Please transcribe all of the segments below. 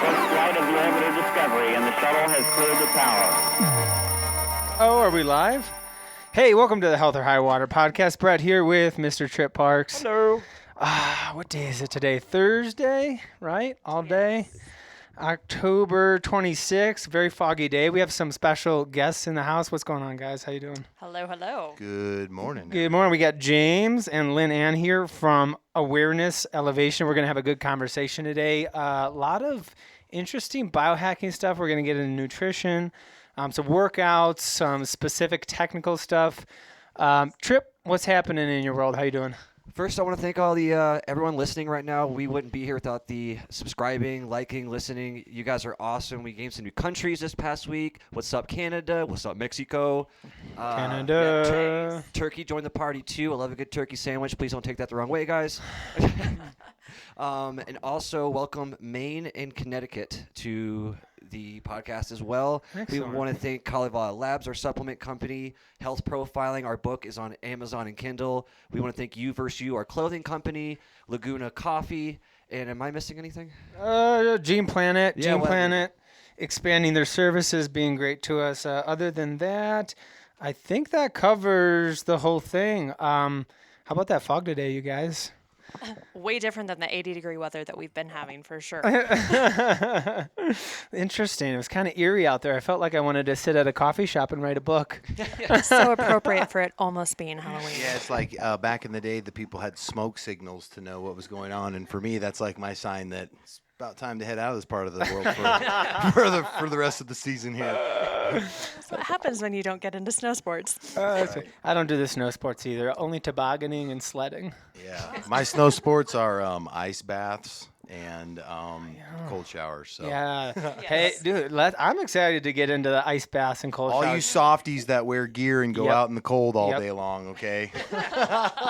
first flight of the orbiter Discovery, and the shuttle has cleared the tower. Oh, are we live? Hey, welcome to the Health or High Water podcast. Brett here with Mr. Trip Parks. Hello. What day is it today? Thursday, right? All day. October 26th, very foggy day. We have some special guests in the house. What's going on, guys? How you doing? Hello, hello. Good morning. Good morning. We got James and LynAnn here from Awareness Elevation. We're going to have a good conversation today. A lot of interesting biohacking stuff. We're going to get into nutrition, some workouts, some specific technical stuff. Trip, what's happening in your world? How you doing? First, I want to thank all the everyone listening right now. We wouldn't be here without the subscribing, liking, listening. You guys are awesome. We gained some new countries this past week. What's up, Canada? What's up, Mexico? Canada. Turkey joined the party, too. I love a good turkey sandwich. Please don't take that the wrong way, guys. And also, welcome Maine and Connecticut to the podcast as well. Excellent. We want to thank Cauliflower Labs, our supplement company. Health Profiling, our book is on Amazon and Kindle. We want to thank You vs. You, our clothing company. Laguna Coffee. And am I missing anything? Gene Planet. Yeah, Gene Planet expanding their services, being great to us. Other than that, I think that covers the whole thing. How about that fog today, you guys? Way different than the 80-degree weather that we've been having, for sure. Interesting. It was kind of eerie out there. I felt like I wanted to sit at a coffee shop and write a book. So appropriate for it almost being Halloween. Yeah, it's like back in the day, the people had smoke signals to know what was going on, and for me, that's like my sign that it's about time to head out of this part of the world for the rest of the season here. That's what happens when you don't get into snow sports. I don't do the snow sports either. Only tobogganing and sledding. Yeah, my snow sports are ice baths and cold showers. So. Yeah. Hey, dude, I'm excited to get into the ice baths and cold All showers. you softies that wear gear and go Yep. out in the cold all Yep. day long, okay?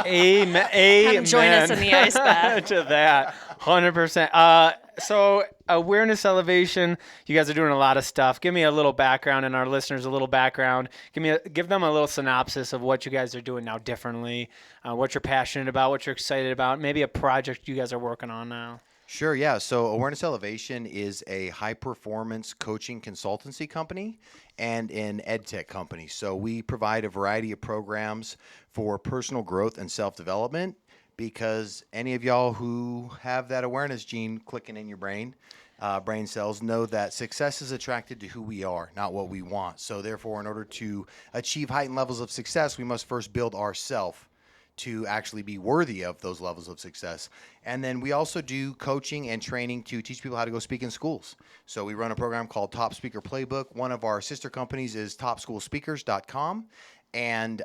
Amen. Come join us in the ice bath. To that, 100%. So Awareness Elevation, you guys are doing a lot of stuff. Give me a little background, and our listeners a little background. Give them a little synopsis of what you guys are doing now differently, what you're passionate about, what you're excited about, maybe a project you guys are working on now. Sure, yeah. So Awareness Elevation is a high-performance coaching consultancy company and an ed tech company. So we provide a variety of programs for personal growth and self-development, because any of y'all who have that awareness gene clicking in your brain cells know that success is attracted to who we are, not what we want. So therefore, in order to achieve heightened levels of success, we must first build ourself to actually be worthy of those levels of success. And then we also do coaching and training to teach people how to go speak in schools. So we run a program called Top Speaker Playbook. One of our sister companies is topschoolspeakers.com. And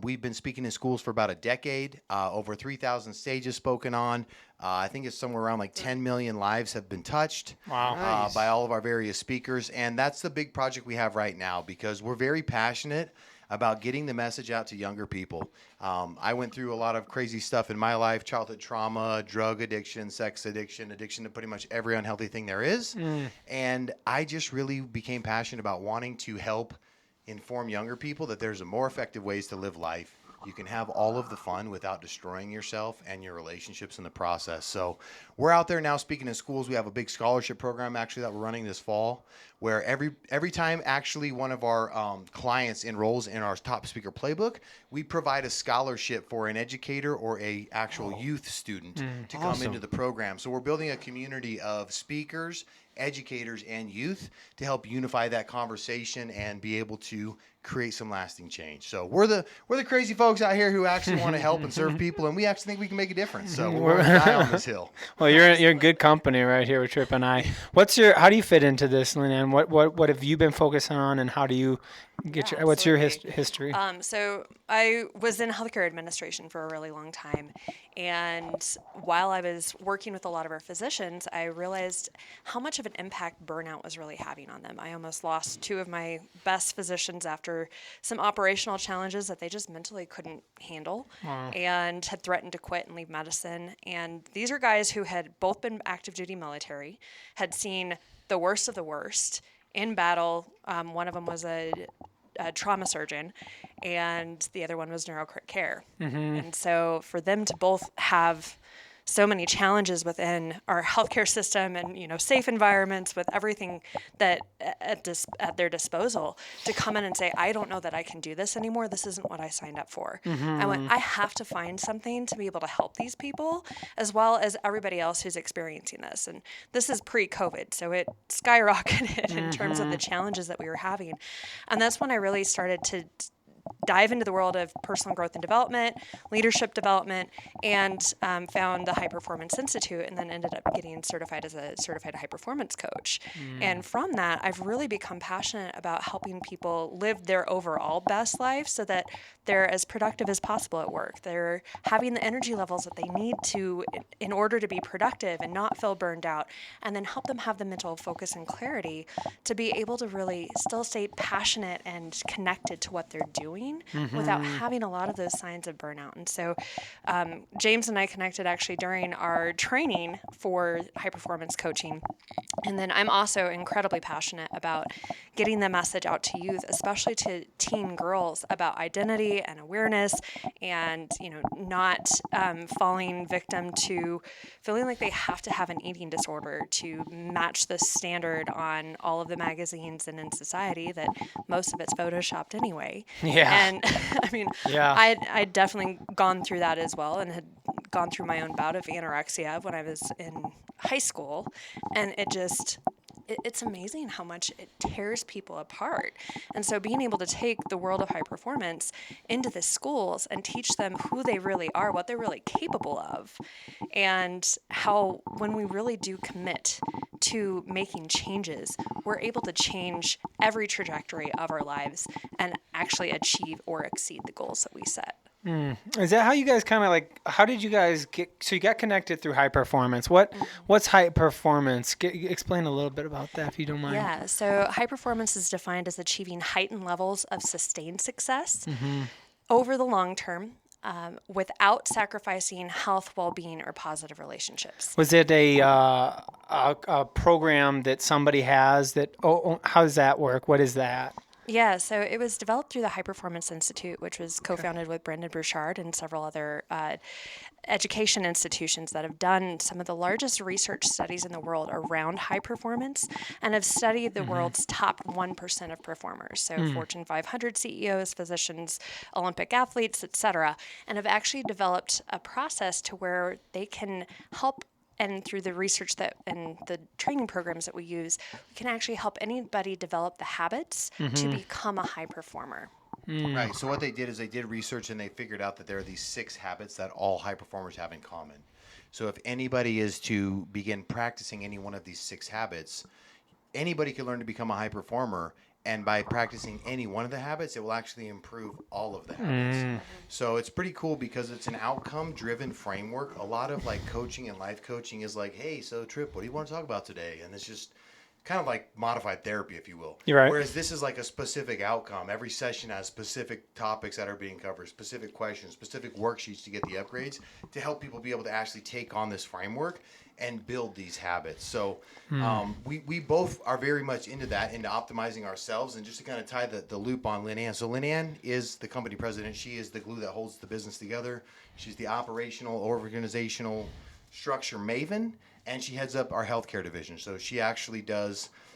we've been speaking in schools for about a decade, over 3,000 stages spoken on. I think it's somewhere around like 10 million lives have been touched. Wow. Nice. By all of our various speakers. And that's the big project we have right now, because we're very passionate about getting the message out to younger people. I went through a lot of crazy stuff in my life: childhood trauma, drug addiction, sex addiction to pretty much every unhealthy thing there is. And I just really became passionate about wanting to help inform younger people that there's a more effective ways to live life. You can have all of the fun without destroying yourself and your relationships in the process. So we're out there now speaking in schools. We have a big scholarship program actually that we're running this fall, where every time actually one of our clients enrolls in our Top Speaker Playbook, we provide a scholarship for an educator or a actual youth student to come into the program. So we're building a community of speakers, educators, and youth to help unify that conversation and be able to create some lasting change. So we're the crazy folks out here who actually want to help and serve people, and we actually think we can make a difference. So we're going to die on this hill. Well, you're in good company right here with Trip and I. How do you fit into this, LynAnn? What have you been focusing on, and how do you get what's your history? So I was in healthcare administration for a really long time, and while I was working with a lot of our physicians, I realized how much of an impact burnout was really having on them. I almost lost two of my best physicians after some operational challenges that they just mentally couldn't handle. Wow. And had threatened to quit and leave medicine. And these are guys who had both been active duty military, had seen the worst of the worst in battle. One of them was a trauma surgeon, and the other one was neurocrit care. And so for them to both have so many challenges within our healthcare system and, safe environments with everything that at their disposal, to come in and say, I don't know that I can do this anymore. This isn't what I signed up for. I went, I have to find something to be able to help these people as well as everybody else who's experiencing this. And this is pre-COVID, so it skyrocketed in terms of the challenges that we were having. And that's when I really started to dive into the world of personal growth and development, leadership development, and found the High Performance Institute, and then ended up getting certified as a certified high performance coach. And from that, I've really become passionate about helping people live their overall best life so that they're as productive as possible at work. They're having the energy levels that they need to in order to be productive and not feel burned out, and then help them have the mental focus and clarity to be able to really still stay passionate and connected to what they're doing without having a lot of those signs of burnout. And so James and I connected actually during our training for high performance coaching. And then I'm also incredibly passionate about getting the message out to youth, especially to teen girls, about identity and awareness, and not falling victim to feeling like they have to have an eating disorder to match the standard on all of the magazines and in society that most of it's photoshopped anyway. Yeah. And I mean, I'd definitely gone through that as well, and had gone through my own bout of anorexia when I was in high school, and it's amazing how much it tears people apart. And so being able to take the world of high performance into the schools and teach them who they really are, what they're really capable of, and how when we really do commit to making changes, we're able to change every trajectory of our lives and actually achieve or exceed the goals that we set. Is that how you guys how did you guys so you got connected through high performance? What's high performance? Explain a little bit about that if you don't mind. Yeah, so high performance is defined as achieving heightened levels of sustained success over the long term without sacrificing health, well-being, or positive relationships. Was it a program that somebody has that, how does that work? What is that? Yeah, so it was developed through the High Performance Institute, which was co-founded with Brendan Burchard and several other education institutions that have done some of the largest research studies in the world around high performance and have studied the world's top 1% of performers. So Fortune 500 CEOs, physicians, Olympic athletes, et cetera, and have actually developed a process to where they can help. And through the research and the training programs that we use, we can actually help anybody develop the habits to become a high performer. Right. So what they did is they did research, and they figured out that there are these 6 habits that all high performers have in common. So if anybody is to begin practicing any one of these 6 habits, anybody can learn to become a high performer. And by practicing any one of the habits, it will actually improve all of the habits. So it's pretty cool because it's an outcome-driven framework. A lot of coaching and life coaching is like, hey, so Trip, what do you want to talk about today? And it's just kind of like modified therapy, if you will. You're right. Whereas this is like a specific outcome. Every session has specific topics that are being covered, specific questions, specific worksheets to get the upgrades to help people be able to actually take on this framework and build these habits. So we both are very much into that, into optimizing ourselves. And just to kind of tie the loop on LynAnn. So LynAnn is the company president. She is the glue that holds the business together. She's the operational, organizational structure maven, and she heads up our healthcare division. So she actually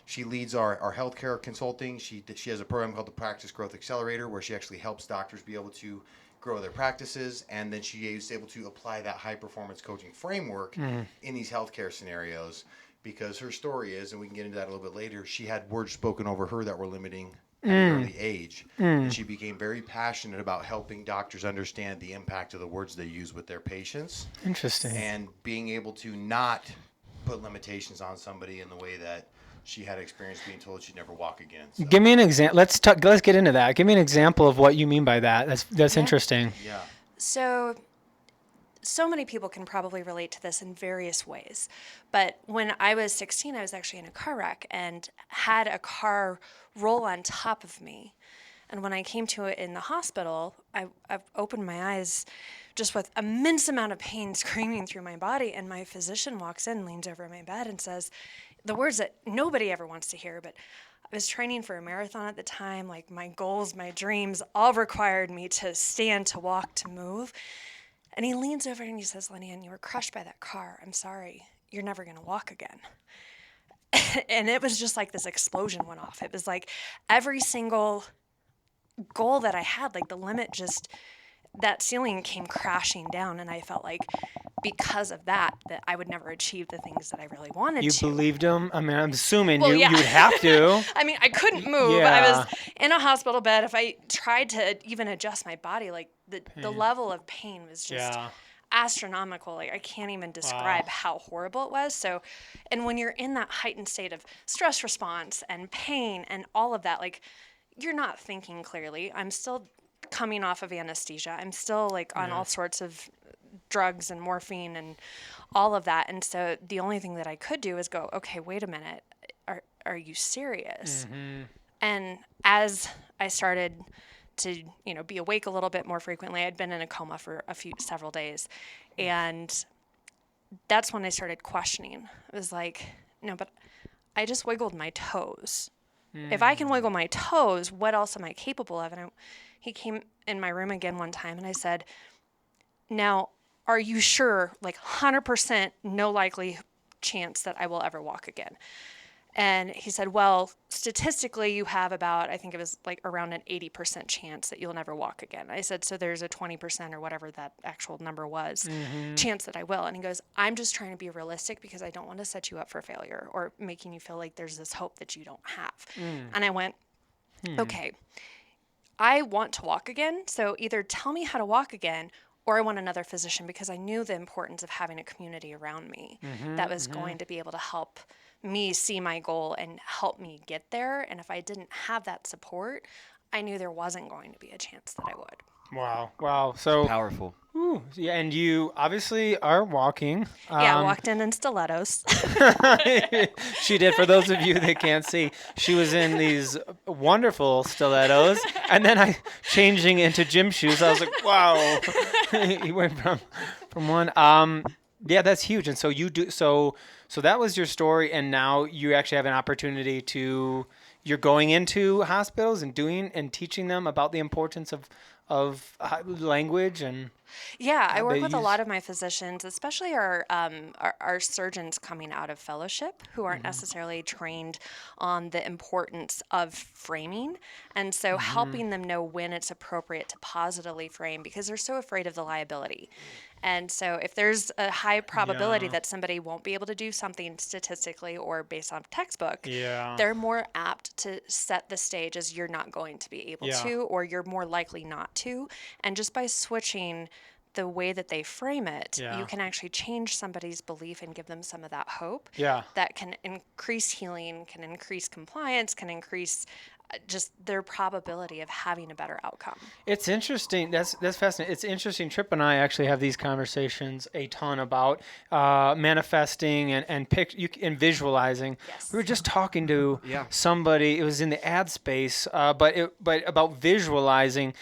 she leads our healthcare consulting. She has a program called the Practice Growth Accelerator, where she actually helps doctors be able to grow their practices, and then she is able to apply that high performance coaching framework in these healthcare scenarios, because her story is, and we can get into that a little bit later, she had words spoken over her that were limiting at an early age, and she became very passionate about helping doctors understand the impact of the words they use with their patients. Interesting. And being able to not put limitations on somebody in the way that she had experience being told she'd never walk again. So. Give me an example. Let's get into that. Give me an example of what you mean by that. That's interesting. Yeah. So many people can probably relate to this in various ways. But when I was 16, I was actually in a car wreck and had a car roll on top of me. And when I came to it in the hospital, I opened my eyes just with immense amount of pain screaming through my body. And my physician walks in, leans over my bed and says the words that nobody ever wants to hear, but I was training for a marathon at the time. Like, my goals, my dreams all required me to stand, to walk, to move. And he leans over and he says, "LynAnn, you were crushed by that car. I'm sorry. You're never going to walk again." And it was just like this explosion went off. It was like every single goal that I had, like the limit just, that ceiling came crashing down. And I felt like because of that I would never achieve the things that I really wanted You to. believed him? I mean, I'm assuming Well, you yeah. would have to. I mean, I couldn't move. Yeah. I was in a hospital bed. If I tried to even adjust my body, like the level of pain was just Yeah. astronomical. Like I can't even describe how horrible it was. So, and when you're in that heightened state of stress response and pain and all of that, like you're not thinking clearly. I'm still coming off of anesthesia. I'm still like on all sorts of drugs and morphine and all of that. And so the only thing that I could do is go, okay, wait a minute. Are you serious? And as I started to, be awake a little bit more frequently, I'd been in a coma for several days. And that's when I started questioning. It was like, no, but I just wiggled my toes. If I can wiggle my toes, what else am I capable of? And he came in my room again one time and I said, now, are you sure, like 100% no likely chance that I will ever walk again? And he said, well, statistically, you have about, I think it was like around an 80% chance that you'll never walk again. I said, so there's a 20% or whatever that actual number was, chance that I will. And he goes, I'm just trying to be realistic because I don't want to set you up for failure or making you feel like there's this hope that you don't have. And I went, okay, I want to walk again. So either tell me how to walk again or I want another physician, because I knew the importance of having a community around me that was going to be able to help me see my goal and help me get there. And if I didn't have that support, I knew there wasn't going to be a chance that I would. Wow. So Powerful. yeah, and you obviously are walking. Yeah, I walked in stilettos. She did. For those of you that can't see, she was in these wonderful stilettos, and then changing into gym shoes. I was like, wow. He went from one. Yeah, that's huge. And so you do. So that was your story, and now you actually have an opportunity you're going into hospitals and teaching them about the importance of language and. Yeah, I work they with a use- lot of my physicians, especially our surgeons coming out of fellowship who aren't necessarily trained on the importance of framing. And so helping them know when it's appropriate to positively frame because they're so afraid of the liability. And so if there's a high probability that somebody won't be able to do something statistically or based on textbook, they're more apt to set the stage as you're not going to be able to, or you're more likely not to. And just by switching the way that they frame it, you can actually change somebody's belief and give them some of that hope that can increase healing, can increase compliance, can increase just their probability of having a better outcome. It's interesting. That's fascinating. It's interesting. Tripp and I actually have these conversations a ton about manifesting and visualizing. Yes. We were just talking to somebody. It was in the ad space, but about visualizing.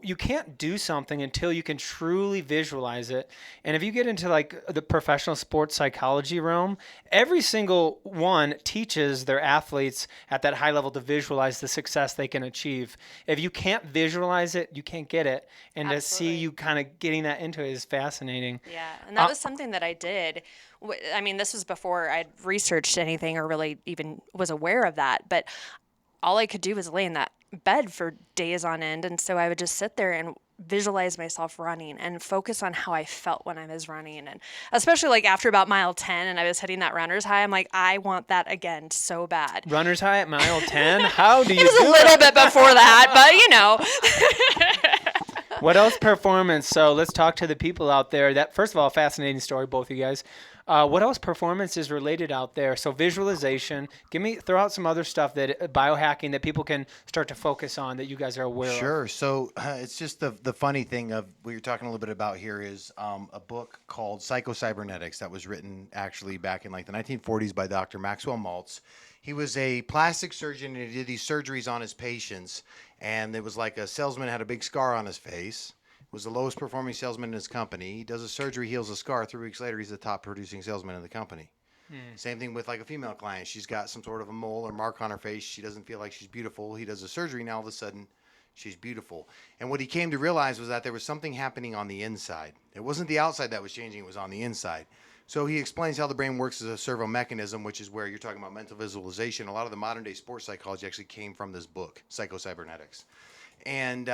You can't do something until you can truly visualize it. And if you get into like the professional sports psychology realm, every single one teaches their athletes at that high level to visualize the success they can achieve. If you can't visualize it, you can't get it. And to see you kind of getting that into it is fascinating. Yeah, and that was something that I did. I mean, this was before I'd researched anything or really even was aware of that. But all I could do was lay in that bed for days on end. And so I would just sit there and visualize myself running and focus on how I felt when I was running. And especially like after about mile 10 and I was hitting that runner's high, I'm like, I want that again so bad. Runner's high at mile 10? How do you It was a little bit before that, but What else performance? So let's talk to the people out there. That, first of all, fascinating story, both of you guys. What else performance is related out there? So visualization. Throw out some other stuff that biohacking that people can start to focus on that you guys are aware of. Sure. So it's just the funny thing of what you're talking a little bit about here is a book called Psychocybernetics that was written actually back in like the 1940s by Dr. Maxwell Maltz. He was a plastic surgeon and he did these surgeries on his patients. And it was like a salesman had a big scar on his face. Was the lowest performing salesman in his company. He does a surgery, heals a scar. 3 weeks later, he's the top producing salesman in the company. Same thing with like a female client. She's got some sort of a mole or mark on her face. She doesn't feel like she's beautiful. He does a surgery. Now all of a sudden, She's beautiful. And what he came to realize was that there was something happening on the inside. It wasn't the outside that was changing, it was on the inside. So he explains how the brain works as a servo mechanism, which is where you're talking about mental visualization. A lot of the modern day sports psychology actually came from this book, Psychocybernetics. And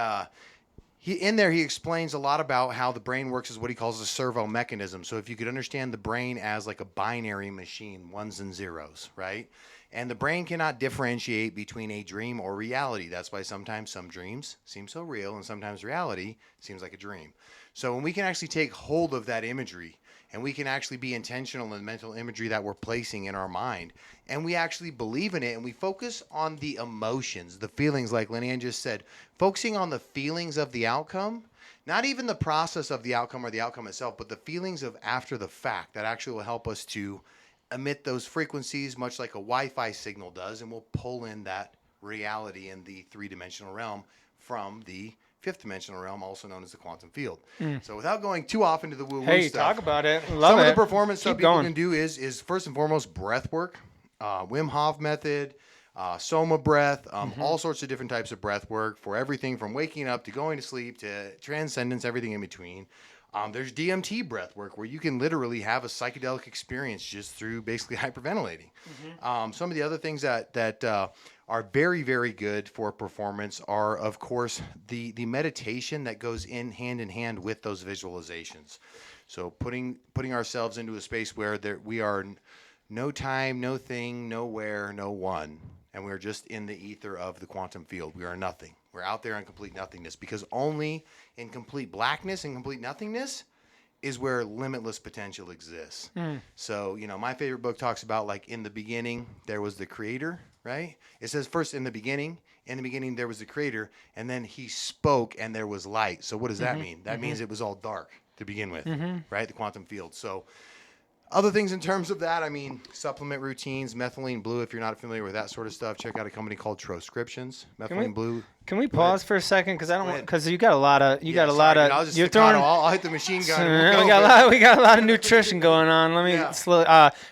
he explains a lot about how the brain works as what he calls a servo mechanism. So if you could understand the brain as like a binary machine, ones and zeros, right? And the brain cannot differentiate between a dream or reality. That's why sometimes some dreams seem so real and sometimes reality seems like a dream. So when we can actually take hold of that imagery and we can actually be intentional in the mental imagery that we're placing in our mind, and we actually believe in it, and we focus on the emotions, the feelings, like LynAnn just said, focusing on the feelings of the outcome, not even the process of the outcome or the outcome itself, but the feelings of after the fact that actually will help us to emit those frequencies, much like a Wi-Fi signal does, and we'll pull in that reality in the three-dimensional realm from the fifth dimensional realm, also known as the quantum field. So without going too off into the woo-woo Hey, stuff, talk about it. Love some it. of the performance stuff Keep people going. can do is first and foremost breath work, Wim Hof method, Soma breath, all sorts of different types of breath work for everything from waking up to going to sleep to transcendence, everything in between. There's DMT breath work where you can literally have a psychedelic experience just through basically hyperventilating. Some of the other things that are very, very good for performance are, of course, the meditation that goes in hand with those visualizations. So putting ourselves into a space where we are no time, no thing, nowhere, no one, and we're just in the ether of the quantum field. We are nothing. We're out there in complete nothingness, because only in complete blackness and complete nothingness is where limitless potential exists. So, my favorite book talks about, like, in the beginning, there was the creator, right? It says first in the beginning there was the creator, and then he spoke and there was light. So what does that mean? That means it was all dark to begin with, right? The quantum field. So other things in terms of that, supplement routines, methylene blue. If you're not familiar with that sort of stuff, check out a company called Transcriptions. Methylene blue. Can we pause for a second? Because I don't want, because you got a lot of Dude, I'll just you're staccato. throwing. I'll hit the machine gun. We got a lot of nutrition going on. Let me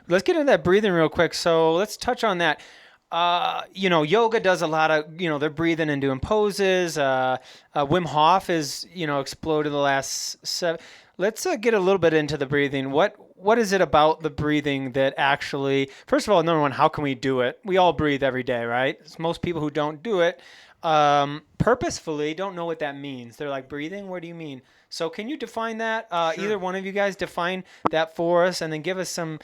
let's get into that breathing real quick. So let's touch on that. Yoga does a lot of, they're breathing and doing poses. Wim Hof is, exploded the last 7. Let's get a little bit into the breathing. What is it about the breathing that actually, first of all, number one, how can we do it? We all breathe every day, right? Most people who don't do it purposefully don't know what that means. They're like, breathing? What do you mean? So can you define that? Sure. Either one of you guys define that for us, and then give us some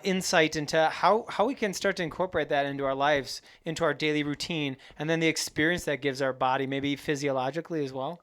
insight into how we can start to incorporate that into our lives, into our daily routine, and then the experience that gives our body, maybe physiologically as well.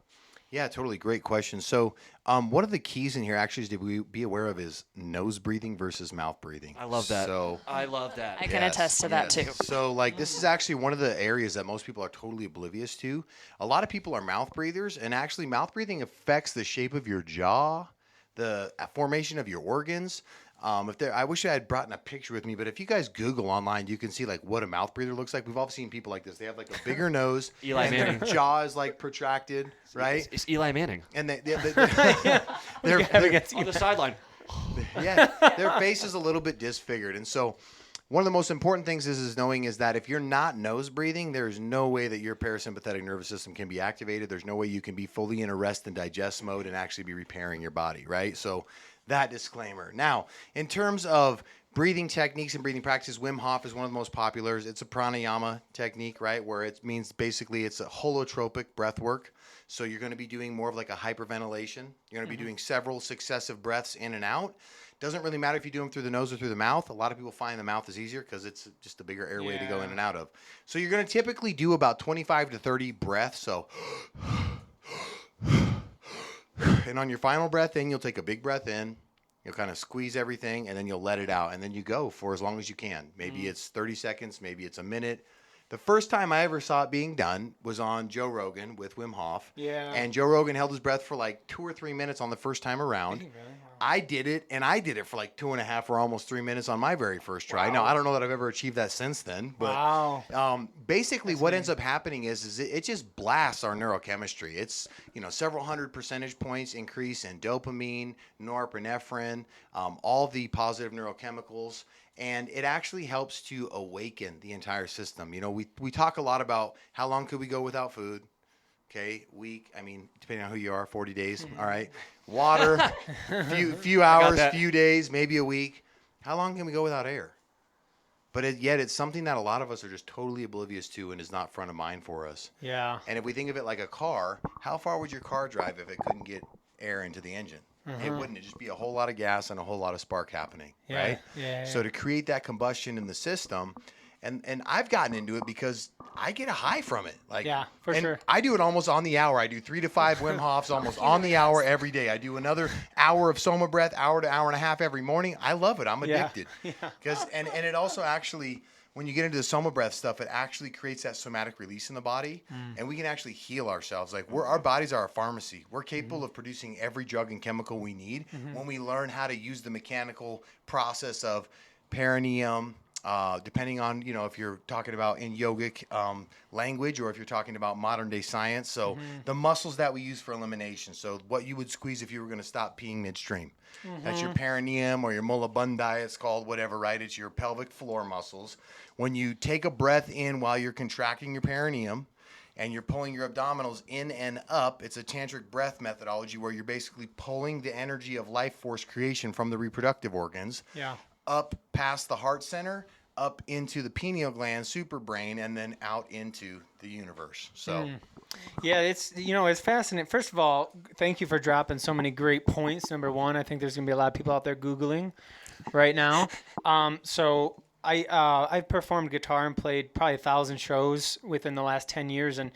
Yeah, totally. Great question. So one of the keys in here actually is to be aware of is nose breathing versus mouth breathing. I love that. So I love that. I can attest to that too. So this is actually one of the areas that most people are totally oblivious to. A lot of people are mouth breathers, and actually mouth breathing affects the shape of your jaw, the formation of your organs. I wish I had brought in a picture with me, but if you guys Google online, you can see like what a mouth breather looks like. We've all seen people like this. They have like a bigger nose, Eli and Manning. their jaw is like protracted, right? It's Eli Manning And on their the sideline. their face is a little bit disfigured. And so one of the most important things is knowing is that if you're not nose breathing, there's no way that your parasympathetic nervous system can be activated. There's no way you can be fully in a rest and digest mode and actually be repairing your body, right? So that disclaimer. Now, in terms of breathing techniques and breathing practices, Wim Hof is one of the most popular. It's a pranayama technique, right, where it means basically it's a holotropic breath work. So you're going to be doing more of like a hyperventilation. You're going to be doing several successive breaths in and out. Doesn't really matter if you do them through the nose or through the mouth. A lot of people find the mouth is easier because it's just a bigger airway to go in and out of. So you're going to typically do about 25 to 30 breaths. So and on your final breath in, you'll take a big breath in. You'll kind of squeeze everything, and then you'll let it out. And then you go for as long as you can. Maybe it's 30 seconds. Maybe it's a minute. The first time I ever saw it being done was on Joe Rogan with Wim Hof. Yeah. And Joe Rogan held his breath for like 2 or 3 minutes on the first time around. Did he really? Wow. I did it, and I did it for like 2.5 or almost 3 minutes on my very first try. Now, I don't know that I've ever achieved that since then. But basically what ends up happening is it just blasts our neurochemistry. It's, several hundred percentage points increase in dopamine, norepinephrine, all the positive neurochemicals. And it actually helps to awaken the entire system. We talk a lot about how long could we go without food, okay, week. I mean, depending on who you are, 40 days. All right. Water, few hours, few days, maybe a week. How long can we go without air? But yet it's something that a lot of us are just totally oblivious to and is not front of mind for us. Yeah. And if we think of it like a car, how far would your car drive if it couldn't get air into the engine? It wouldn't. It'd just be a whole lot of gas and a whole lot of spark happening, right? Yeah. So to create that combustion in the system, and I've gotten into it because I get a high from it. Like, yeah, for and sure. I do it almost on the hour. I do 3 to 5 Wim Hofs almost on the hour every day. I do another hour of Soma breath, hour to hour and a half every morning. I love it. I'm addicted. Because and it also actually, when you get into the Soma breath stuff, it actually creates that somatic release in the body, and we can actually heal ourselves. Like our bodies are a pharmacy. We're capable of producing every drug and chemical we need when we learn how to use the mechanical process of perineum. Depending on, if you're talking about in yogic language or if you're talking about modern day science. So the muscles that we use for elimination. So what you would squeeze if you were going to stop peeing midstream. That's your perineum or your mullabundi, it's called, whatever, right? It's your pelvic floor muscles. When you take a breath in while you're contracting your perineum and you're pulling your abdominals in and up, it's a tantric breath methodology where you're basically pulling the energy of life force creation from the reproductive organs up past the heart center, up into the pineal gland, super brain, and then out into the universe. So, yeah, it's fascinating. First of all, thank you for dropping so many great points. Number one, I think there's gonna be a lot of people out there Googling right now. So I've performed guitar and played probably 1,000 shows within the last 10 years, and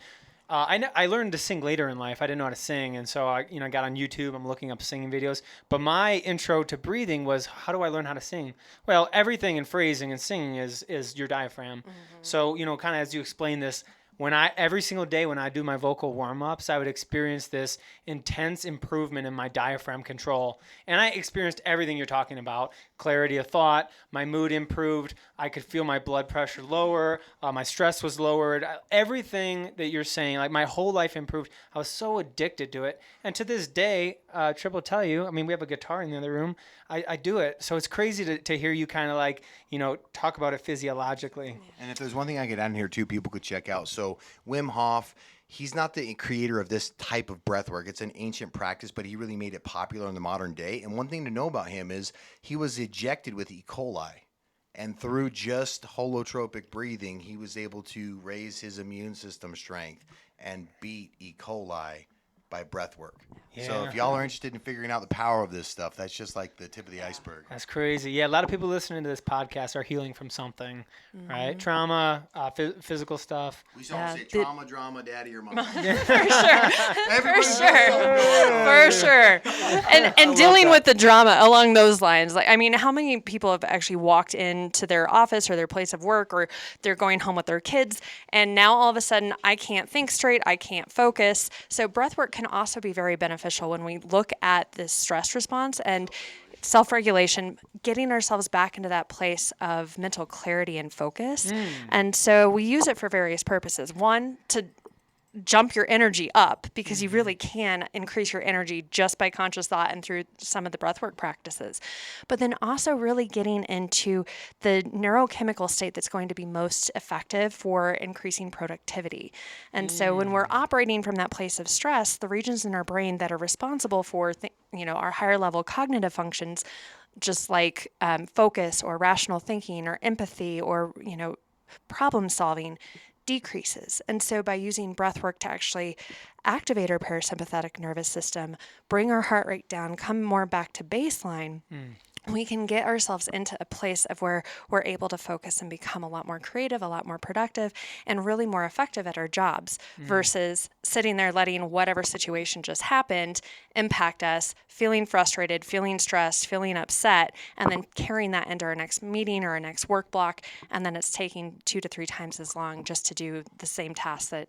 I learned to sing later in life. I didn't know how to sing, and so I got on YouTube. I'm looking up singing videos. But my intro to breathing was, how do I learn how to sing? Well, everything in phrasing and singing is your diaphragm. So kind of as you explain this, every single day when I do my vocal warm-ups, I would experience this intense improvement in my diaphragm control. And I experienced everything you're talking about. Clarity of thought, my mood improved, I could feel my blood pressure lower, my stress was lowered, everything that you're saying, like my whole life improved. I was so addicted to it. And to this day, Trip will tell you, we have a guitar in the other room, I do it. So it's crazy to hear you kind of talk about it physiologically. And if there's one thing I could add in here too, people could check out. So Wim Hof, he's not the creator of this type of breath work. It's an ancient practice, but he really made it popular in the modern day. And one thing to know about him is he was ejected with E. coli. And through just holotropic breathing, he was able to raise his immune system strength and beat E. coli by breath work. Yeah. So if y'all are interested in figuring out the power of this stuff, that's just like the tip of the iceberg. That's crazy. Yeah, a lot of people listening to this podcast are healing from something, right? Trauma, physical stuff. We used to always say trauma, drama, daddy or mama. For sure. And dealing with the drama along those lines. How many people have actually walked into their office or their place of work, or they're going home with their kids, and now all of a sudden I can't think straight, I can't focus. So breath work can also be very beneficial when we look at this stress response and self-regulation, getting ourselves back into that place of mental clarity and focus. And so we use it for various purposes. One, to jump your energy up, because you really can increase your energy just by conscious thought and through some of the breathwork practices. But then also really getting into the neurochemical state that's going to be most effective for increasing productivity. And so when we're operating from that place of stress, the regions in our brain that are responsible for our higher level cognitive functions, just like focus or rational thinking or empathy or problem solving, decreases. And so by using breath work to actually activate our parasympathetic nervous system, bring our heart rate down, come more back to baseline, we can get ourselves into a place of where we're able to focus and become a lot more creative, a lot more productive, and really more effective at our jobs versus sitting there letting whatever situation just happened impact us, feeling frustrated, feeling stressed, feeling upset, and then carrying that into our next meeting or our next work block. And then it's taking 2 to 3 times as long just to do the same task that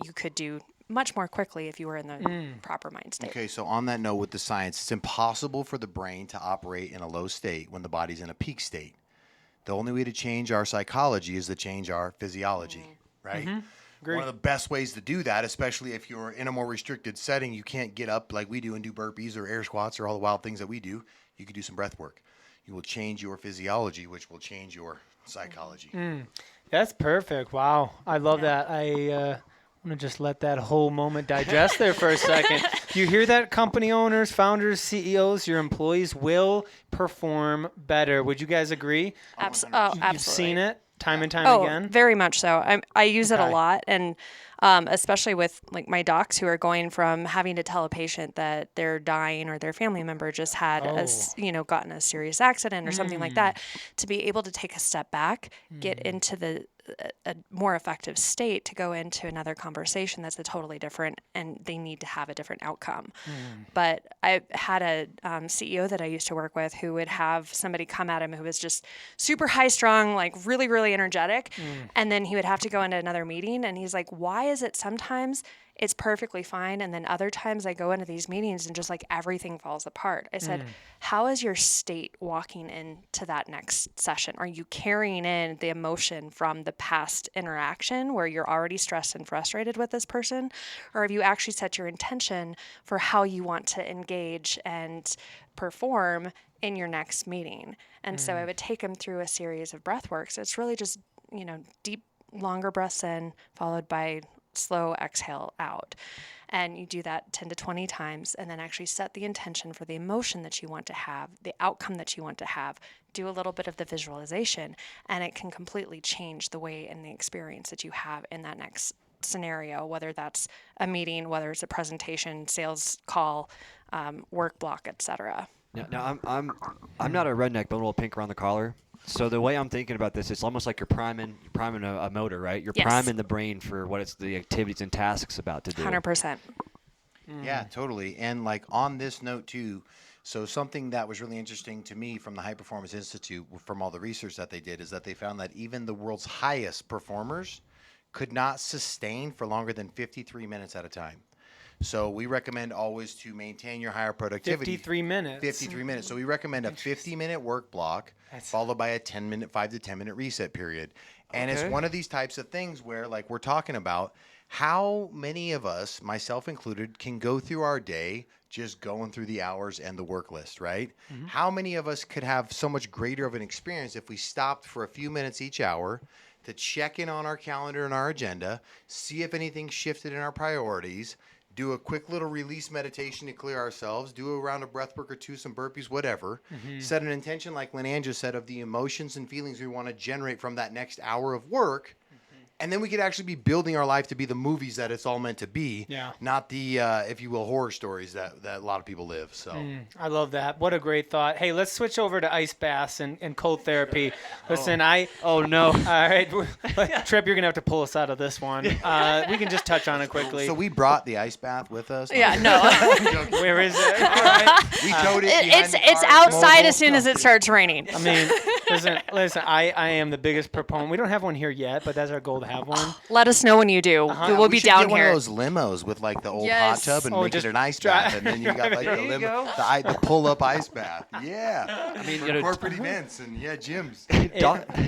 you could do much more quickly if you were in the proper mind state. Okay, so on that note with the science, it's impossible for the brain to operate in a low state when the body's in a peak state. The only way to change our psychology is to change our physiology, right? One of the best ways to do that, especially if you're in a more restricted setting, you can't get up like we do and do burpees or air squats or all the wild things that we do. You can do some breath work. You will change your physiology, which will change your psychology. That's perfect. Wow. I love that. I'm going to just let that whole moment digest there for a second. You hear that, company owners, founders, CEOs, your employees will perform better. Would you guys agree? Absolutely. You've seen it time and time Oh, again? very much so. I use it a Okay. lot, and especially with like my docs who are going from having to tell a patient that they're dying or their family member just had gotten a serious accident or something like that, to be able to take a step back, get into a more effective state to go into another conversation that's a totally different, and they need to have a different outcome. But I had a CEO that I used to work with who would have somebody come at him who was just super high strung, like really, really energetic. And then he would have to go into another meeting, and he's like, why is it sometimes it's perfectly fine, and then other times I go into these meetings and just like everything falls apart? I said, how is your state walking into that next session? Are you carrying in the emotion from the past interaction where you're already stressed and frustrated with this person? Or have you actually set your intention for how you want to engage and perform in your next meeting? And so I would take them through a series of breath works. It's really just, deep, longer breaths in, followed by slow exhale out. And you do that 10 to 20 times, and then actually set the intention for the emotion that you want to have, the outcome that you want to have. Do a little bit of the visualization, and it can completely change the way and the experience that you have in that next scenario, whether that's a meeting, whether it's a presentation, sales call, work block, etc. Now I'm not a redneck, but a little pink around the collar. So the way I'm thinking about this, it's almost like you're priming a motor, right? You're Yes. priming the brain for what it's the activities and tasks about to do. 100%. Yeah, totally. And like on this note too, so something that was really interesting to me from the High Performance Institute, from all the research that they did, is that they found that even the world's highest performers could not sustain for longer than 53 minutes at a time. So we recommend always to maintain your higher productivity. 53 minutes. 53 minutes. So we recommend a 50-minute work block followed by a 5 to 10-minute reset period. And it's one of these types of things where, like we're talking about, how many of us, myself included, can go through our day just going through the hours and the work list, right? How many of us could have so much greater of an experience if we stopped for a few minutes each hour to check in on our calendar and our agenda, see if anything shifted in our priorities, do a quick little release meditation to clear ourselves, do a round of breath work or two, some burpees, whatever. Set an intention, like LynAnn just said, of the emotions and feelings we want to generate from that next hour of work. And then we could actually be building our life to be the movies that it's all meant to be, not the, if you will, horror stories that a lot of people live. So I love that. What a great thought. Hey, let's switch over to ice baths and cold therapy. Listen, Oh no. All right, Tripp, you're going to have to pull us out of this one. We can just touch on it quickly. So we brought the ice bath with us. Yeah, no. Where is it? All right. We towed it behind the It's car. outside Mobile. as soon as it starts raining. I mean, listen, I am the biggest proponent. We don't have one here yet, but that's our goal to have one. Let us know when you do. We will We be should down get one here. of those limos with like the old Yes. hot tub and Oh, make just it an ice drive- bath, and then you got like There the you limo, go. the pull-up ice bath. Yeah, I mean, you know, corporate events and gyms.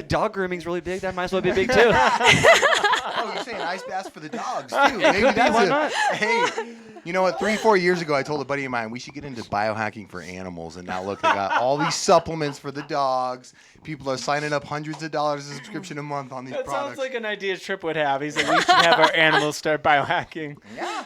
Dog grooming's really big. That might as well be big too. Oh, you're saying ice baths for the dogs too? Maybe that's Why not? Hey, you know what? 3-4 years ago, I told a buddy of mine we should get into biohacking for animals, and now look, they got all these supplements for the dogs. People are signing up hundreds of dollars a subscription a month on these That products. sounds like an idea Tripp would have. He's like, we should have our animals start biohacking. Yeah,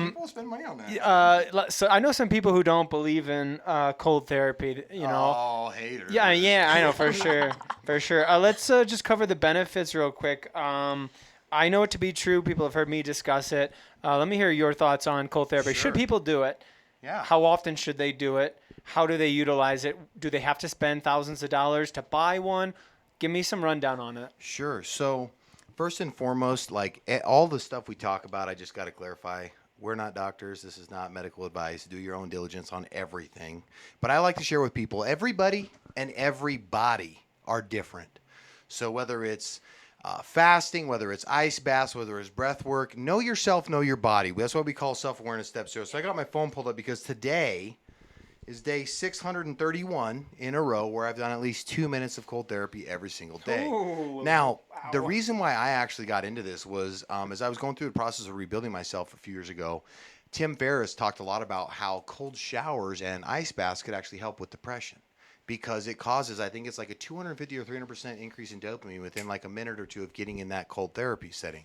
people spend money on that. So I know some people who don't believe in cold therapy. You know. Oh, haters. Yeah, I know for sure. Let's just cover the benefits real quick. I know it to be true. People have heard me discuss it. Let me hear your thoughts on cold therapy. Sure. Should people do it? Yeah. How often should they do it? How do they utilize it? Do they have to spend thousands of dollars to buy one? Give me some rundown on it. Sure. So, first and foremost, like all the stuff we talk about, I just got to clarify. We're not doctors. This is not medical advice. Do your own diligence on everything. But I like to share with people, everybody and everybody are different. So whether it's fasting, whether it's ice baths, whether it's breath work, know yourself, know your body. That's what we call self-awareness step 0. So I got my phone pulled up because today is day 631 in a row where I've done at least 2 minutes of cold therapy every single day. Ooh, Now, the reason why I actually got into this was as I was going through the process of rebuilding myself a few years ago, Tim Ferriss talked a lot about how cold showers and ice baths could actually help with depression. because it causes, I think it's like a 250 or 300% increase in dopamine within like a minute or two of getting in that cold therapy setting.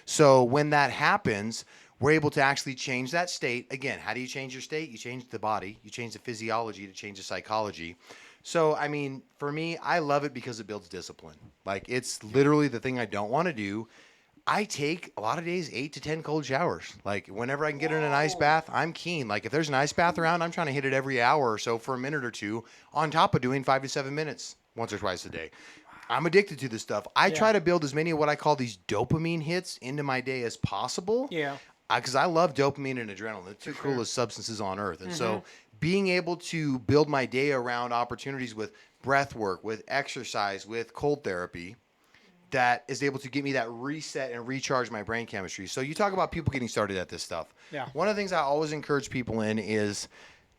So when that happens, we're able to actually change that state. Again, how do you change your state? You change the body, you change the physiology to change the psychology. So, I mean, for me, I love it because it builds discipline. Like, it's literally the thing I don't want to do. I take a lot of days 8 to 10 cold showers. Like, whenever I can get in an ice bath, I'm keen. Like, if there's an ice bath around, I'm trying to hit it every hour or so for a minute or two, on top of doing 5 to 7 minutes once or twice a day. I'm addicted to this stuff. I try to build as many of what I call these dopamine hits into my day as possible. Yeah. Because I love dopamine and adrenaline, the two coolest substances on earth. And so being able to build my day around opportunities with breath work, with exercise, with cold therapy, that is able to get me that reset and recharge my brain chemistry. So you talk about people getting started at this stuff. Yeah. One of the things I always encourage people in is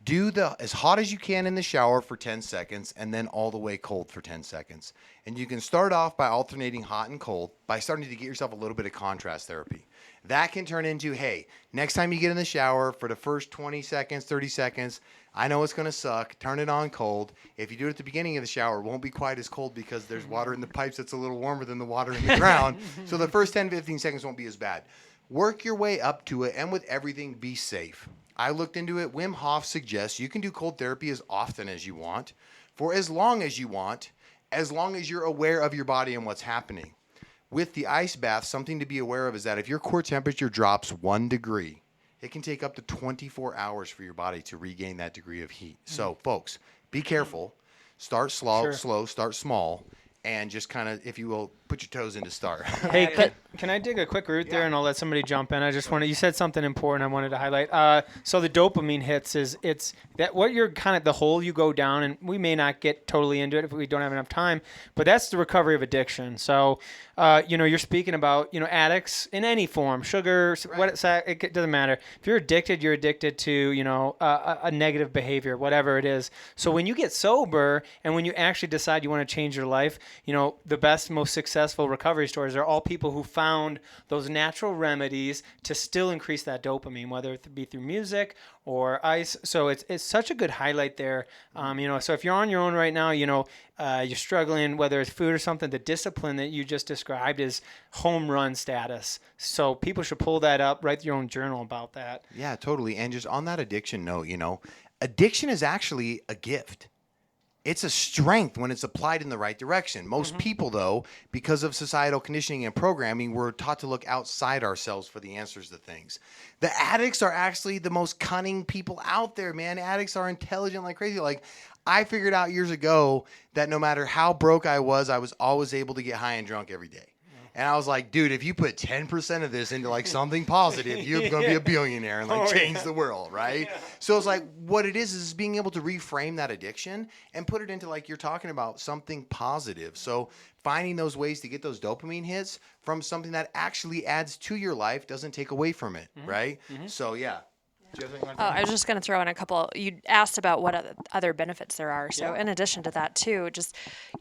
do the as hot as you can in the shower for 10 seconds and then all the way cold for 10 seconds. And you can start off by alternating hot and cold by starting to get yourself a little bit of contrast therapy. That can turn into, hey, next time you get in the shower for the first 20 seconds, 30 seconds, I know it's going to suck. Turn it on cold. If you do it at the beginning of the shower, it won't be quite as cold because there's water in the pipes that's a little warmer than the water in the ground. So the first 10, 15 seconds won't be as bad. Work your way up to it, and with everything, be safe. I looked into it. Wim Hof suggests you can do cold therapy as often as you want, for as long as you want, as long as you're aware of your body and what's happening. With the ice bath, something to be aware of is that if your core temperature drops 1 degree, it can take up to 24 hours for your body to regain that degree of heat. So, folks, be careful. Start slow, start small, and just kind of, if you will, put your toes in to start. Hey, can I dig a quick root there, and I'll let somebody jump in? I just wanted, you said something important I wanted to highlight. So the dopamine hits it's that what you're kind of the hole you go down, and we may not get totally into it if we don't have enough time, but that's the recovery of addiction. So, you're speaking about, addicts in any form, sugar, it doesn't matter. If you're addicted to, a negative behavior, whatever it is. So when you get sober and when you actually decide you want to change your life, the best, most successful recovery stories are all people who found those natural remedies to still increase that dopamine, whether it be through music or ice. So it's such a good highlight there. So if you're on your own right now, you're struggling, whether it's food or something, the discipline that you just described is home run status. So people should pull that up, write your own journal about that. Yeah, totally. And just on that addiction note, addiction is actually a gift. It's a strength when it's applied in the right direction. Most people, though, because of societal conditioning and programming, we're taught to look outside ourselves for the answers to things. The addicts are actually the most cunning people out there, man. Addicts are intelligent like crazy. Like, I figured out years ago that no matter how broke I was always able to get high and drunk every day. And I was like, dude, if you put 10% of this into like something positive, you're going to be a billionaire and change the world, right? Yeah. So it's like what it is being able to reframe that addiction and put it into, like you're talking about, something positive. So finding those ways to get those dopamine hits from something that actually adds to your life, doesn't take away from it, right? So, yeah. I was just going to throw in a couple. You asked about what other benefits there are. So in addition to that, too, just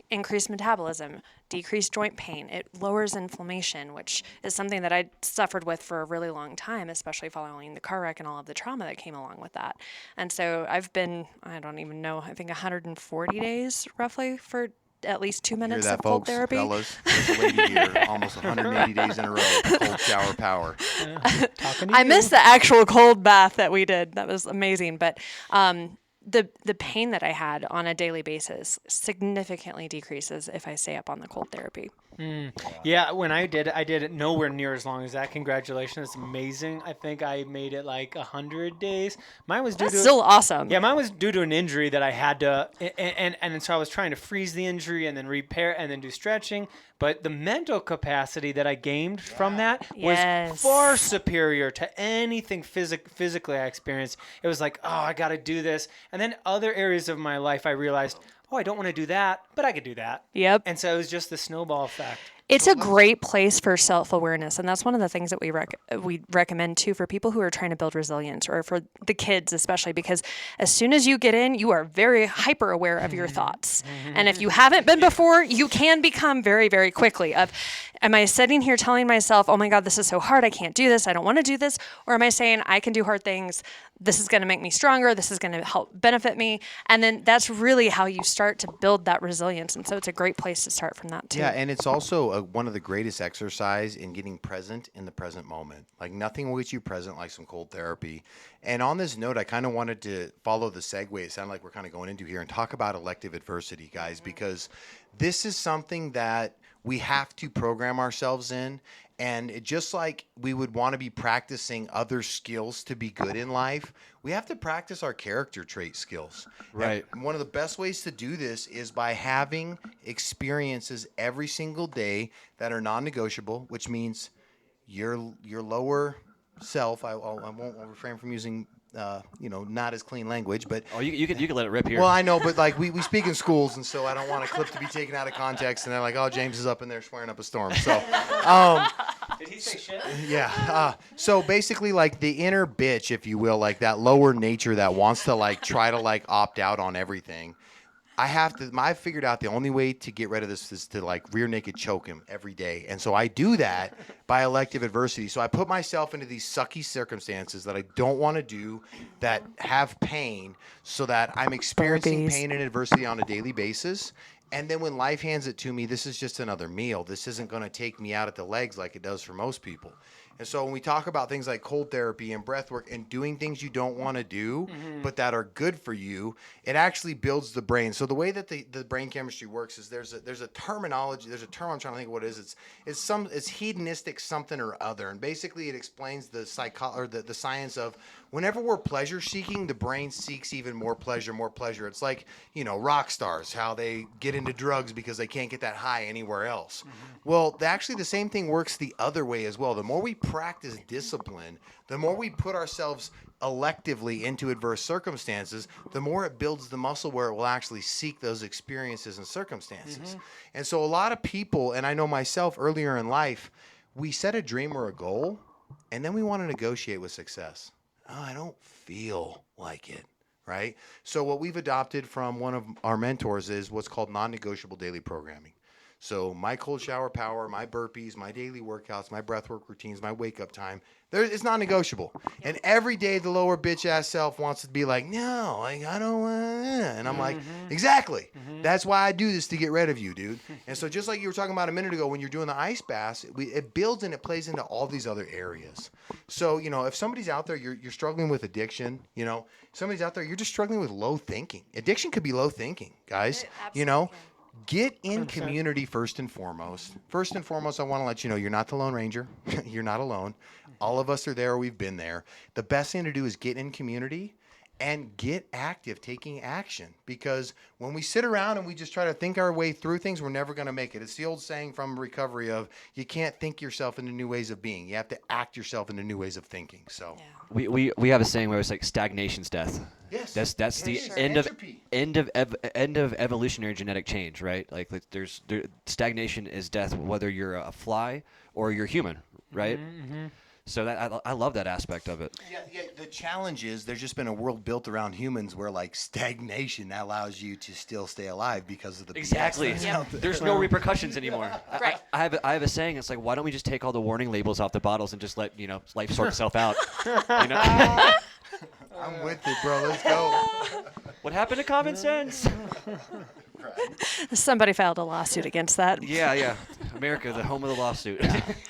increased metabolism, decreased joint pain. It lowers inflammation, which is something that I suffered with for a really long time, especially following the car wreck and all of the trauma that came along with that. And so I've been, I don't even know, I think 140 days roughly for at least 2 minutes of cold folks, therapy. Fellas, there's a lady here, almost 180 days in a row, cold shower power. I missed the actual cold bath that we did. That was amazing. But the pain that I had on a daily basis significantly decreases if I stay up on the cold therapy. Yeah, when I did it nowhere near as long as that. Congratulations, it's amazing. I think I made it like 100 days. Mine was That's still awesome. Yeah, mine was due to an injury that I had to, and so I was trying to freeze the injury and then repair and then do stretching. But the mental capacity that I gained from that was far superior to anything physically I experienced. It was like, oh, I got to do this. And then other areas of my life, I realized, oh, I don't want to do that, but I could do that. Yep. And so it was just the snowball effect. It's a great place for self-awareness, and that's one of the things that we recommend too for people who are trying to build resilience, or for the kids especially, because as soon as you get in, you are very hyper aware of your thoughts. And if you haven't been before, you can become very, very quickly of, am I sitting here telling myself, oh my God, this is so hard, I can't do this, I don't want to do this, or am I saying I can do hard things, this is going to make me stronger, this is going to help benefit me? And then that's really how you start to build that resilience. And so it's a great place to start from that too. Yeah, and it's also one of the greatest exercise in getting present in the present moment. Like nothing will get you present like some cold therapy. And on this note, I kind of wanted to follow the segue. It sounded like we're kind of going into here and talk about elective adversity, guys, because this is something that we have to program ourselves in. And just like we would want to be practicing other skills to be good in life, we have to practice our character trait skills. Right. And one of the best ways to do this is by having experiences every single day that are non-negotiable, which means your lower self. I won't refrain from using not as clean language, but you can let it rip here. well, I know, but like we speak in schools, and so I don't want a clip to be taken out of context, and they're like, oh, James is up in there swearing up a storm. So, Did he say shit? yeah. So basically, like the inner bitch, if you will, like that lower nature that wants to like try to like opt out on everything. I figured out the only way to get rid of this is to like rear naked choke him every day. And so I do that by elective adversity. So I put myself into these sucky circumstances that I don't want to do, that have pain, so that I'm experiencing pain and adversity on a daily basis. And then when life hands it to me, this is just another meal. This isn't going to take me out at the legs like it does for most people. And so when we talk about things like cold therapy and breath work and doing things you don't want to do, but that are good for you, it actually builds the brain. So the way that the brain chemistry works is there's a terminology, there's a term I'm trying to think of what it is. It's hedonistic something or other. And basically it explains the science of whenever we're pleasure seeking, the brain seeks even more pleasure. It's like, rock stars, how they get into drugs because they can't get that high anywhere else. Well, actually the same thing works the other way as well. The more we practice discipline, the more we put ourselves electively into adverse circumstances, the more it builds the muscle where it will actually seek those experiences and circumstances. And so a lot of people, and I know myself earlier in life, we set a dream or a goal, and then we want to negotiate with success. Oh, I don't feel like it, right? So what we've adopted from one of our mentors is what's called non-negotiable daily programming. So my cold shower power, my burpees, my daily workouts, my breathwork routines, my wake-up time, it's non-negotiable. And every day the lower bitch-ass self wants to be like, no, like, I don't want to. And I'm like, exactly. That's why I do this, to get rid of you, dude. And so just like you were talking about a minute ago, when you're doing the ice baths, it builds and it plays into all these other areas. So, if somebody's out there, you're struggling with addiction, somebody's out there, you're just struggling with low thinking. Addiction could be low thinking, guys. Get in community first and foremost. First and foremost, I want to let you know you're not the Lone Ranger. You're not alone. All of us are there. We've been there. The best thing to do is get in community and get active, taking action. Because when we sit around and we just try to think our way through things, we're never going to make it. It's the old saying from recovery of you can't think yourself into new ways of being. You have to act yourself into new ways of thinking. So we have a saying where it's like stagnation's death. Yes. That's the end of evolutionary genetic change, right? Like stagnation is death, whether you're a fly or you're human, right? So I love that aspect of it. Yeah. The challenge is there's just been a world built around humans where like stagnation allows you to still stay alive because of the exactly. There's no repercussions anymore. Right. I have a saying. It's like, why don't we just take all the warning labels off the bottles and just let life sort itself out? I'm with it, bro. Let's go. What happened to common sense? Somebody filed a lawsuit against that. Yeah. America, the home of the lawsuit.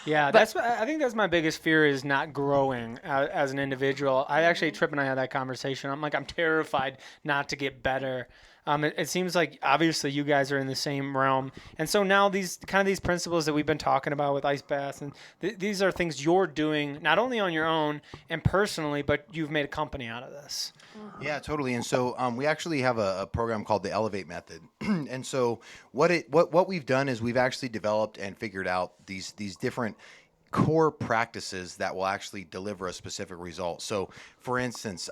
Yeah, I think that's my biggest fear, is not growing as an individual. Tripp and I had that conversation. I'm terrified not to get better. It seems like obviously you guys are in the same realm, and so now these principles that we've been talking about with ice baths, and these are things you're doing not only on your own and personally, but you've made a company out of this. Yeah, totally. And so we actually have a program called the Elevate Method, and so what we've done is we've actually developed and figured out these different core practices that will actually deliver a specific result. So, for instance,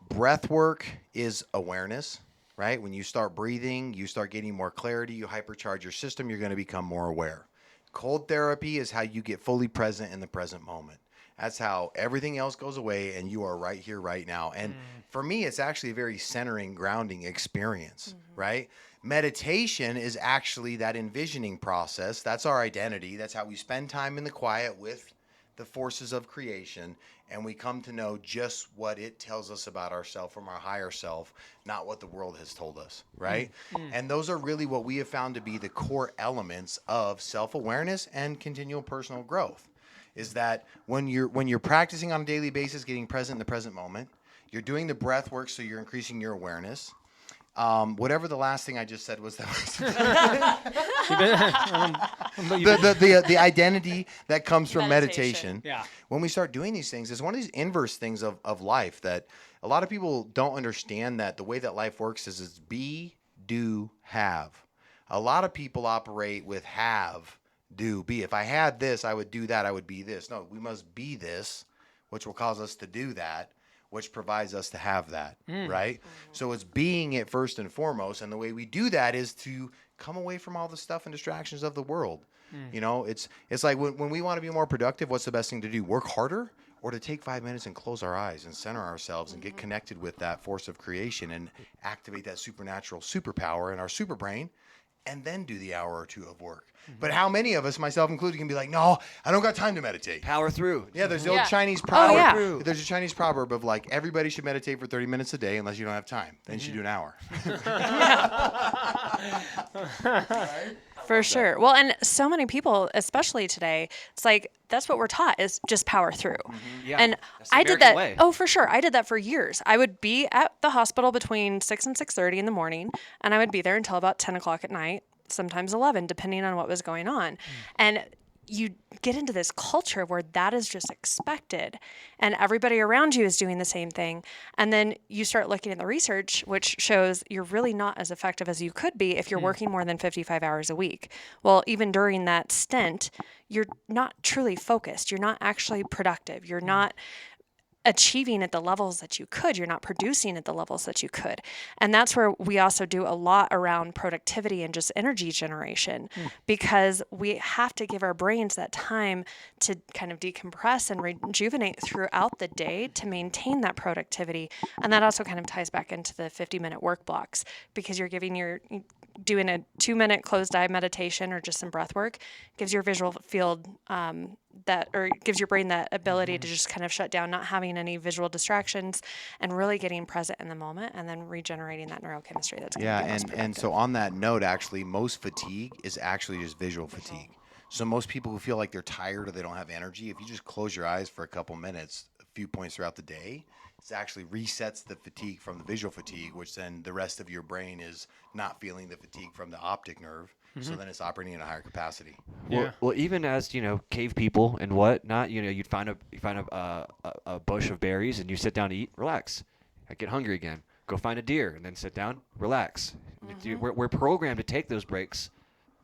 breath work is awareness. right? When you start breathing, you start getting more clarity, you hypercharge your system, you're going to become more aware. Cold therapy is how you get fully present in the present moment. That's how everything else goes away and you are right here, right now. And for me, it's actually a very centering, grounding experience, right? Meditation is actually that envisioning process. That's our identity. That's how we spend time in the quiet with the forces of creation, and we come to know just what it tells us about ourselves from our higher self, not what the world has told us, right? And those are really what we have found to be the core elements of self-awareness and continual personal growth. Is that when you're practicing on a daily basis, getting present in the present moment, you're doing the breath work, so you're increasing your awareness. Whatever the last thing I just said was, that the identity that comes from meditation. Yeah. When we start doing these things, it's one of these inverse things of life that a lot of people don't understand, that the way that life works is it's be, do, have. A lot of people operate with have, do, be. If I had this, I would do that, I would be this. No, we must be this, which will cause us to do that, which provides us to have that, right? So it's being it first and foremost, and the way we do that is to come away from all the stuff and distractions of the world. You know, it's like when we want to be more productive, what's the best thing to do? Work harder, or to take 5 minutes and close our eyes and center ourselves and get connected with that force of creation and activate that supernatural superpower in our super brain, and then do the hour or two of work. But how many of us, myself included, can be like, no, I don't got time to meditate. Power through. Yeah, there's the old Yeah. Chinese proverb. yeah. There's a Chinese proverb of like, everybody should meditate for 30 minutes a day unless you don't have time. Then you should do an hour. For sure. Well, and so many people, especially today, it's like that's what we're taught is just power through. Yeah, And that's the I did American that. way. Oh, for sure. I did that for years. I would be at the hospital between 6 and 6:30 in the morning, and I would be there until about 10 o'clock at night, sometimes 11, depending on what was going on. And you get into this culture where that is just expected, and everybody around you is doing the same thing. And then you start looking at the research, which shows you're really not as effective as you could be if you're working more than 55 hours a week. Well, even during that stint, you're not truly focused. You're not actually productive. You're not achieving at the levels that you could. You're not producing at the levels that you could. And that's where we also do a lot around productivity and just energy generation, because we have to give our brains that time to kind of decompress and rejuvenate throughout the day to maintain that productivity. And that also kind of ties back into the 50-minute work blocks, because you're doing a 2-minute closed eye meditation or just some breath work, gives your visual field gives your brain that ability to just kind of shut down, not having any visual distractions, and really getting present in the moment, and then regenerating that neurochemistry that's going to be most and productive. so on that note, actually, most fatigue is actually just visual fatigue. So most people who feel like they're tired or they don't have energy, if you just close your eyes for a couple minutes, a few points throughout the day, it actually resets the fatigue from the visual fatigue, which then the rest of your brain is not feeling the fatigue from the optic nerve. So then it's operating at a higher capacity. Well, even as cave people and whatnot, you'd find a bush of berries and you sit down to eat, relax. I get hungry again, go find a deer and then sit down, relax. We're programmed to take those breaks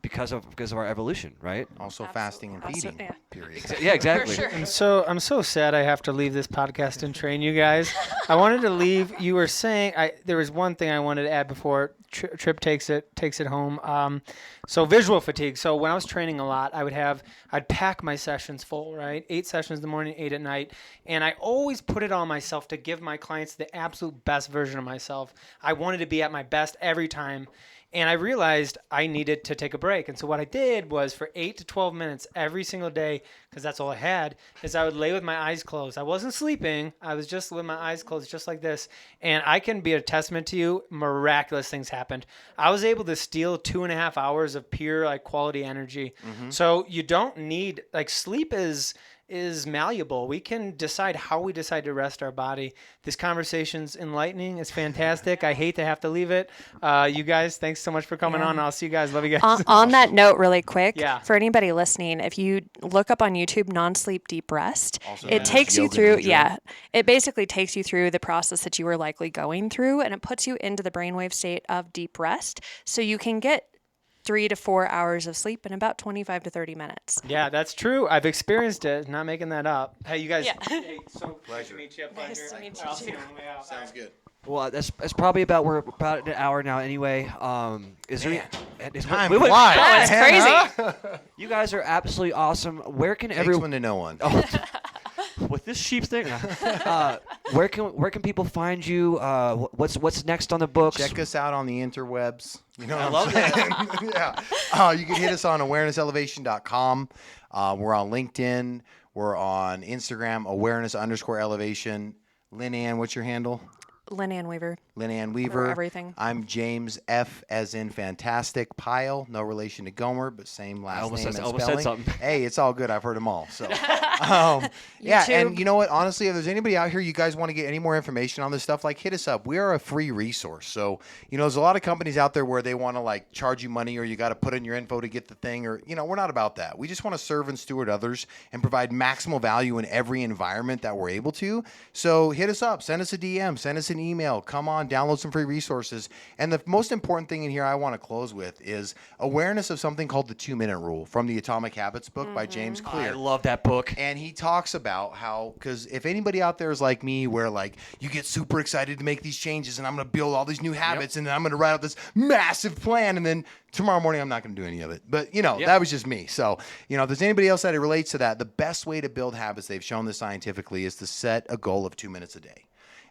because of our evolution, right? Also fasting and feeding, yeah. period. Yeah, exactly. And so I'm so sad I have to leave this podcast and train you guys. I wanted to leave. You were saying there was one thing I wanted to add before Trip takes it home. So visual fatigue. So when I was training a lot, I'd pack my sessions full, right? 8 sessions in the morning, 8 at night. And I always put it on myself to give my clients the absolute best version of myself. I wanted to be at my best every time. And I realized I needed to take a break. And so what I did was for 8 to 12 minutes every single day, because that's all I had, is I would lay with my eyes closed. I wasn't sleeping. I was just with my eyes closed just like this. And I can be a testament to you, miraculous things happened. I was able to steal 2.5 hours of pure quality energy. So you don't need, sleep is malleable. We can decide how we decide to rest our body. This conversation's enlightening. It's fantastic. I hate to have to leave it. You guys, thanks so much for coming on. I'll see you guys. Love you guys. On that note, really quick, Yeah. for anybody listening, if you look up on YouTube non-sleep deep rest, Also it known as takes you yoga through, nidra. it basically takes you through the process that you were likely going through, and it puts you into the brainwave state of deep rest, so you can get 3 to 4 hours of sleep in about 25 to 30 minutes. Yeah, that's true. I've experienced it. Not making that up. Hey, you guys. Yeah. Hey, so Pleasure. nice to meet you. Nice to meet you I'll see too. you on the way out. Sounds good. Well, that's probably we're about an hour now anyway. Is there Time we went- flies. Oh, it's man, crazy. huh? You guys are absolutely awesome. Where can Takes everyone one to know one. with this sheep thing? Where can people find you? What's next on the books? Check us out on the interwebs. You know I what love I'm saying? Yeah. You can hit us on awarenesselevation.com. We're on LinkedIn. We're on Instagram, awareness_elevation. LynAnn, what's your handle? LynAnn Weaver. LynAnn Weaver. everything. I'm James F. as in fantastic Pyle. No relation to Gomer, but same last name and almost spelling. said something. Hey, it's all good. I've heard them all. So, yeah. too. And you know what? Honestly, if there's anybody out here, you guys want to get any more information on this stuff, like hit us up. We are a free resource. So, there's a lot of companies out there where they want to like charge you money, or you got to put in your info to get the thing, or we're not about that. We just want to serve and steward others and provide maximal value in every environment that we're able to. So hit us up, send us a DM, send us an email, come on, download some free resources. And the most important thing in here I want to close with is awareness of something called the 2-minute rule from the Atomic Habits book by James Clear. I love that book. And he talks about how, because if anybody out there is like me, where like you get super excited to make these changes and I'm going to build all these new habits and then I'm going to write out this massive plan and then tomorrow morning I'm not going to do any of it. But, that was just me. So, if there's anybody else that relates to that, the best way to build habits, they've shown this scientifically, is to set a goal of 2 minutes a day.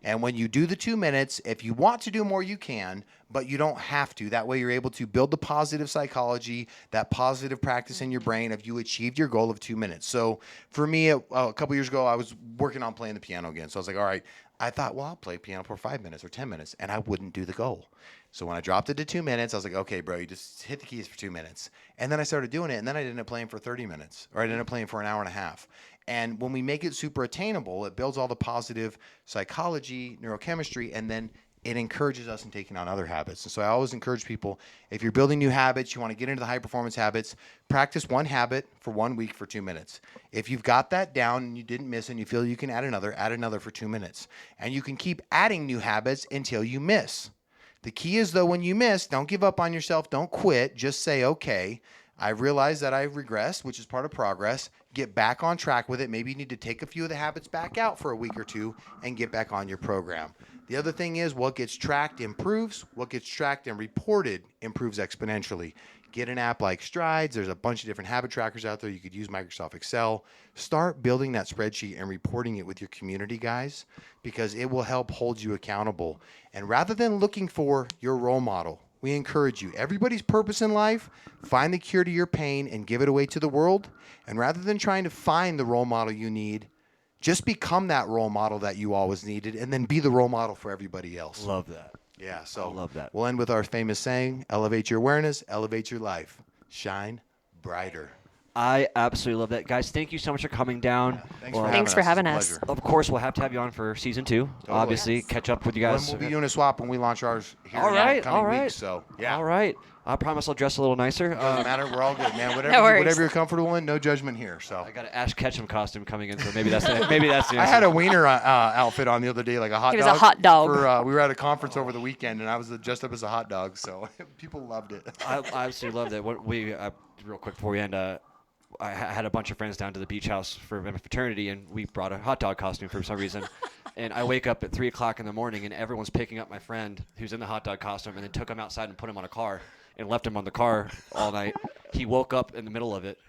And when you do the 2 minutes, if you want to do more, you can, but you don't have to. That way you're able to build the positive psychology, that positive practice in your brain of you achieved your goal of 2 minutes. So for me, a couple years ago, I was working on playing the piano again. So I was like, all right, I thought, well, I'll play piano for 5 minutes or 10 minutes, and I wouldn't do the goal. So when I dropped it to 2 minutes, I was like, okay, bro, you just hit the keys for 2 minutes. And then I started doing it, and then I ended up playing for 30 minutes, or I ended up playing for an hour and a half. And when we make it super attainable, it builds all the positive psychology, neurochemistry, and then it encourages us in taking on other habits. And so I always encourage people, if you're building new habits, you want to get into the high performance habits, practice one habit for 1 week for 2 minutes. If you've got that down and you didn't miss and you feel you can add another for 2 minutes. And you can keep adding new habits until you miss. The key is, though, when you miss, don't give up on yourself. Don't quit. Just say, okay, I realize that I've regressed, which is part of progress. Get back on track with it. Maybe you need to take a few of the habits back out for a week or two and get back on your program. The other thing is, what gets tracked improves. What gets tracked and reported improves exponentially. Get an app like Strides. There's a bunch of different habit trackers out there. You could use Microsoft Excel. Start building that spreadsheet and reporting it with your community, guys, because it will help hold you accountable. And rather than looking for your role model, we encourage you. Everybody's purpose in life, find the cure to your pain and give it away to the world. And rather than trying to find the role model you need, just become that role model that you always needed and then be the role model for everybody else. Love that. Yeah, so I love that. We'll end with our famous saying, elevate your awareness, elevate your life. Shine brighter. I absolutely love that. Guys, thank you so much for coming down. Thanks for having us. It's a pleasure. Of course, we'll have to have you on for season 2. Obviously, Yes. catch up with you guys. We'll be doing a swap when we launch ours here All in the right, coming all right. weeks. So, yeah. All right. I promise I'll dress a little nicer. Doesn't matter. We're all good, man. No worries. Whatever you're comfortable in, no judgment here. So I got an Ash Ketchum costume coming in, so maybe that's the answer. I had a wiener outfit on the other day, like a hot He dog. was a hot dog. We were at a conference over the weekend, and I was dressed up as a hot dog, so people loved it. I absolutely loved it. What we real quick before we end, I had a bunch of friends down to the beach house for a fraternity, and we brought a hot dog costume for some reason. And I wake up at 3 o'clock in the morning, and everyone's picking up my friend who's in the hot dog costume, and then took him outside and put him on a car and left him on the car all night. He woke up in the middle of it.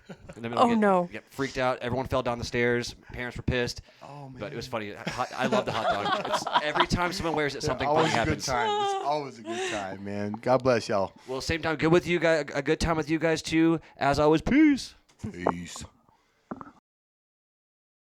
No. Get freaked out. Everyone fell down the stairs. Parents were pissed. Oh, man. But it was funny. I love the hot dog. Every time someone wears it, something funny happens. It's always a good time, man. God bless y'all. Well, same time, good with you guys. A good time with you guys too. As always, peace. Peace.